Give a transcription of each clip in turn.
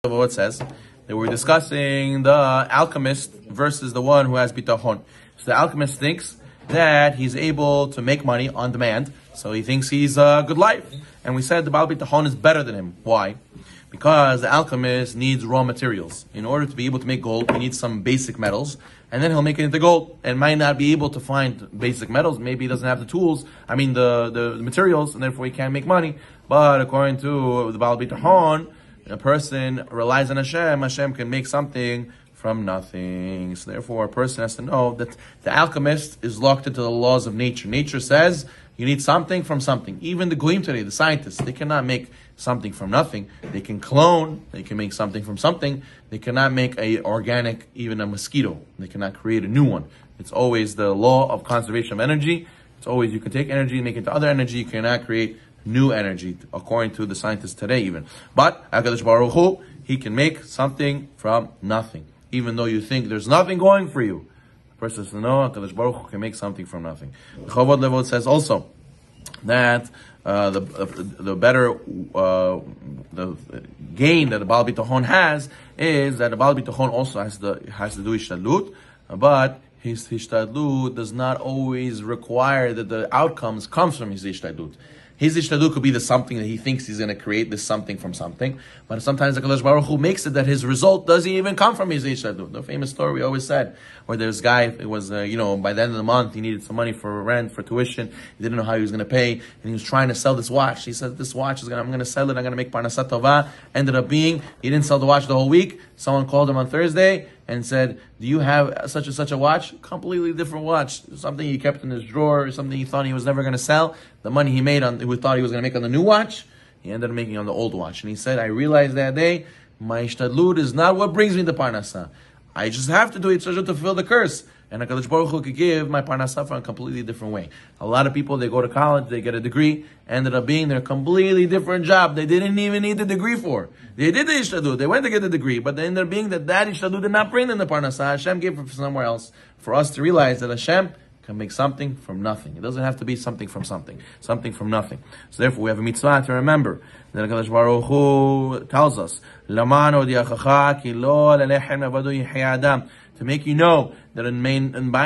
It says that we're discussing the alchemist versus the one who has bitachon. So the alchemist thinks that he's able to make money on demand, so he thinks he's a good life. And we said the Baal Bitachon is better than him. Why? Because the alchemist needs raw materials. In order to be able to make gold, he needs some basic metals, and then he'll make it into gold. And might not be able to find basic metals. Maybe he doesn't have the tools, the materials, and therefore he can't make money. But according to the Baal Bitachon, a person relies on Hashem. Hashem can make something from nothing. So therefore, a person has to know that the alchemist is locked into the laws of nature. Nature says you need something from something. Even the goyim today, the scientists, they cannot make something from nothing. They can clone. They can make something from something. They cannot make a organic, even a mosquito. They cannot create a new one. It's always the law of conservation of energy. It's always you can take energy and make it into other energy. You cannot create new energy, according to the scientists today even. But HaKadosh Baruch Hu, he can make something from nothing. Even though you think there's nothing going for you, the person says, no, HaKadosh Baruch Hu can make something from nothing. The Chavod Levot says also that the better the gain that the Baal Bitachon has is that the Baal Bitachon also has to do Ishtadlut, but his Ishtadlut does not always require that the outcomes comes from his Ishtadlut. His ishtadlut could be the something that he thinks he's going to create, this something from something. But sometimes the HaKadosh Baruch Hu makes it that his result doesn't even come from his ishtadlut. The famous story we always said, where there's a guy, it was, by the end of the month, he needed some money for rent, for tuition. He didn't know how he was going to pay. And he was trying to sell this watch. He said, this watch, I'm going to sell it. I'm going to make parnasat tova. Ended up being, he didn't sell the watch the whole week. Someone called him on Thursday and said, do you have such and such a watch? Completely different watch. Something he kept in his drawer, something he thought he was never going to sell. The money he made he thought he was going to make on the new watch, he ended up making on the old watch. And he said, I realized that day, my ishtadlut is not what brings me the parnasa. I just have to do it to fulfill the curse. And HaKadosh Baruch Hu could give my parnasa for a completely different way. A lot of people, they go to college, they get a degree, ended up being their completely different job. They didn't even need the degree for. They did the ishtadlut, they went to get the degree, but they ended up being that ishtadlut did not bring them the parnasa. Hashem gave it somewhere else. For us to realize that Hashem can make something from nothing. It doesn't have to be something from something. Something from nothing. So therefore we have a mitzvah to remember that HaKadosh Baruch Hu tells us, to make you know that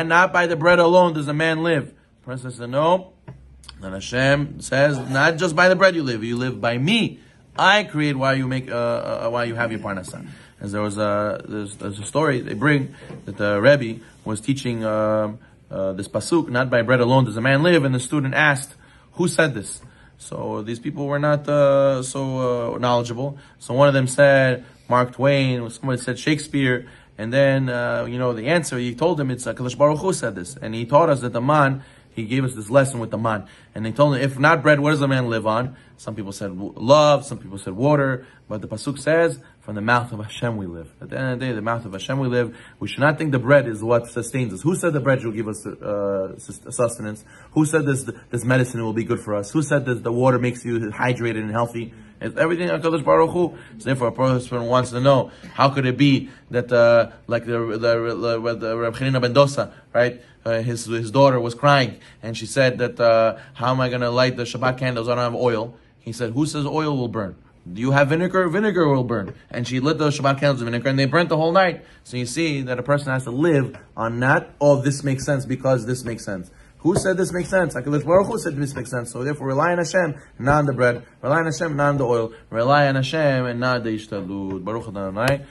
not by the bread alone does a man live. The person says, no. Then Hashem says, not just by the bread you live by me. I create why you have your parnasa. As there's a story they bring that the Rabbi was teaching this pasuk, not by bread alone does a man live, and the student asked, who said this? So these people were not so knowledgeable. So one of them said Mark Twain, somebody said Shakespeare, and then the answer, he told him it's HaKadosh Baruch Hu said this, and he taught us that the man, he gave us this lesson with the man, and they told him, if not bread, what does a man live on? Some people said love, some people said water, but the pasuk says, from the mouth of Hashem we live. At the end of the day, the mouth of Hashem we live. We should not think the bread is what sustains us. Who said the bread will give us sustenance? Who said this medicine will be good for us? Who said that the water makes you hydrated and healthy? It's everything HaKadosh Baruch Hu. So therefore, a person wants to know, how could it be that, like the Reb Chanina ben Dosa, right? His daughter was crying, and she said that, how am I going to light the Shabbat candles? I don't have oil. He said, who says oil will burn? Do you have vinegar? Vinegar will burn. And she lit those Shabbat candles with vinegar, and they burnt the whole night. So you see that a person has to live on not, this makes sense because this makes sense. Who said this makes sense? HaKadosh Baruch Hu said this makes sense. So therefore, rely on Hashem, not on the bread. Rely on Hashem, not on the oil. Rely on Hashem, and not the ishtadlut. Baruch Adonai.